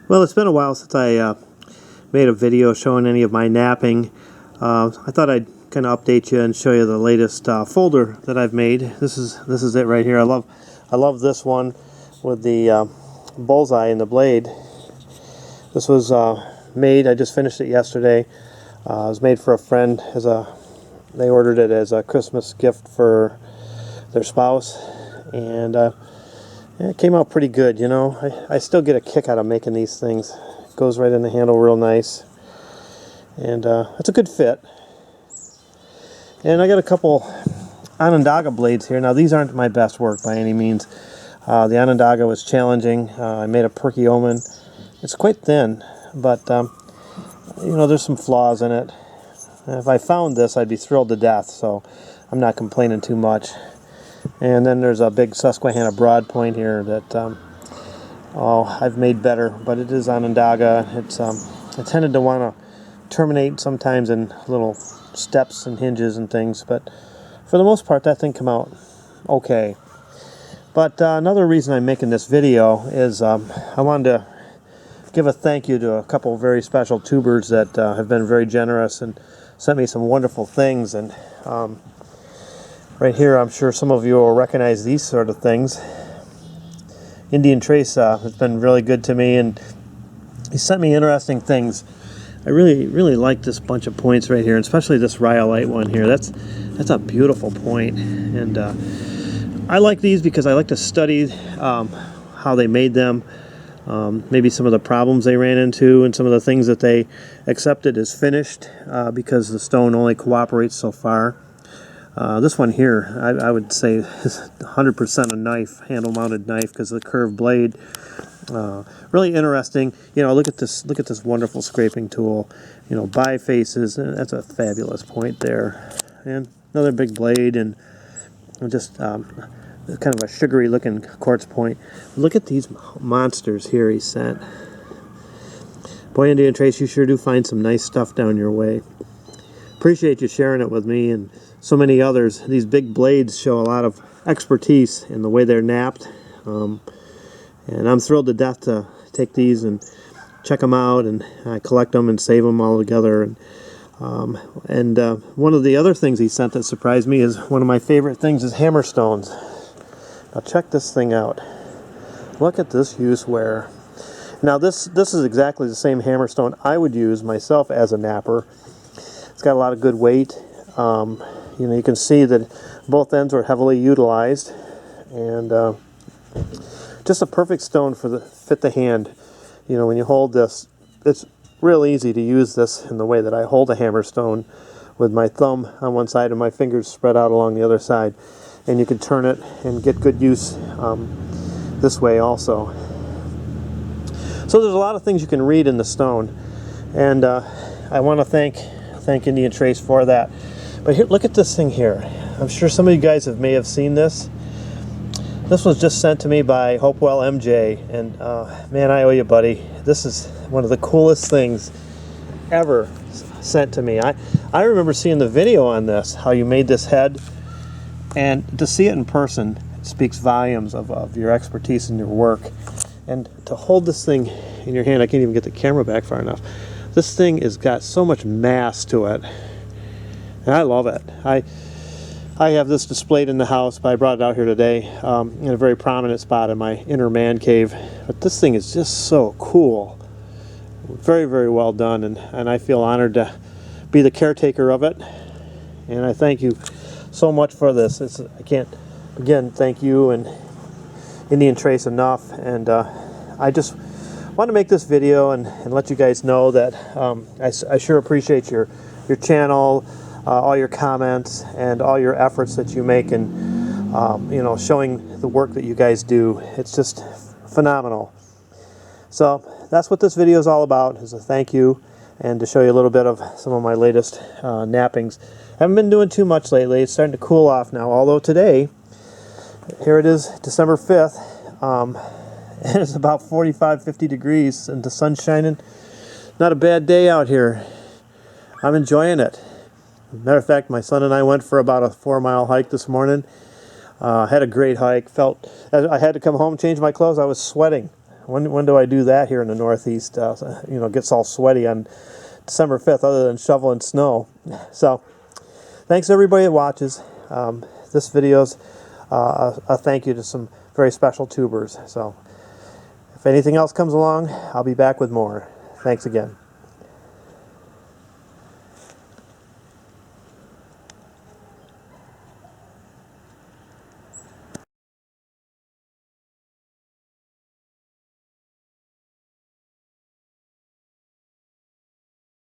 Well, it's been a while since I made a video showing any of my napping. I thought I'd kind of update you and show you the latest folder that I've made. This is it right here. I love this one with the bullseye in the blade. This was made. I just finished it yesterday. It was made for a friend they ordered it as a Christmas gift for their spouse, and it came out pretty good, you know. I still get a kick out of making these things. It goes right in the handle real nice. And it's a good fit. And I got a couple Onondaga blades here. Now these aren't my best work by any means. The Onondaga was challenging. I made a Perky Omen. It's quite thin, but you know, there's some flaws in it. If I found this, I'd be thrilled to death, so I'm not complaining too much. And then there's a big Susquehanna broad point here that I've made better, but it is Onondaga. I tended to want to terminate sometimes in little steps and hinges and things, but for the most part that thing come out okay. But another reason I'm making this video is I wanted to give a thank you to a couple very special tubers that have been very generous and sent me some wonderful things. And right here, I'm sure some of you will recognize these sort of things. Indian Trace has been really good to me, and he sent me interesting things. I really like this bunch of points right here, and especially this rhyolite one here. That's a beautiful point, and I like these because I like to study how they made them, maybe some of the problems they ran into, and some of the things that they accepted as finished because the stone only cooperates so far. This one here, I would say is 100% a knife, handle-mounted knife, because of the curved blade. Really interesting. You know, look at this wonderful scraping tool. You know, bifaces. That's a fabulous point there. And another big blade, and just kind of a sugary-looking quartz point. Look at these monsters here he sent. Boy, Indian Trace, you sure do find some nice stuff down your way. Appreciate you sharing it with me and so many others. These big blades show a lot of expertise in the way they're napped, and I'm thrilled to death to take these and check them out and collect them and save them all together. And one of the other things he sent that surprised me is one of my favorite things is hammerstones. Now check this thing out. Look at this use wear. Now this is exactly the same hammerstone I would use myself as a napper. It's got a lot of good weight. You know, you can see that both ends were heavily utilized, and just a perfect stone for fit the hand. You know, when you hold this, it's real easy to use this in the way that I hold a hammerstone, with my thumb on one side and my fingers spread out along the other side, and you can turn it and get good use this way also. So there's a lot of things you can read in the stone, and I want to thank Indian Trace for that. But here, look at this thing here. I'm sure some of you guys may have seen this. This was just sent to me by Hopewell MJ, and man, I owe you, buddy. This is one of the coolest things ever sent to me. I remember seeing the video on this, how you made this head, and to see it in person speaks volumes of your expertise in your work. And to hold this thing in your hand, I can't even get the camera back far enough. This thing has got so much mass to it, and I love it. I have this displayed in the house, but I brought it out here today in a very prominent spot in my inner man cave. But this thing is just so cool. Very, very well done, and I feel honored to be the caretaker of it. And I thank you so much for this. I can't, again, thank you and Indian Trace enough. And I just want to make this video and let you guys know that I sure appreciate your channel, all your comments, and all your efforts that you make in you know, showing the work that you guys do. It's just phenomenal. So that's what this video is all about, is a thank you and to show you a little bit of some of my latest nappings. Haven't been doing too much lately. It's starting to cool off now, although today, here it is, December 5th, and it's about 45-50 degrees and the sun's shining. Not a bad day out here. I'm enjoying it. Matter of fact, my son and I went for about a 4-mile hike this morning. Had a great hike. I had to come home, change my clothes. I was sweating. When do I do that here in the Northeast? You know, it gets all sweaty on December 5th, other than shoveling snow. So, thanks everybody that watches. This video's a thank you to some very special tubers. So, if anything else comes along, I'll be back with more. Thanks again.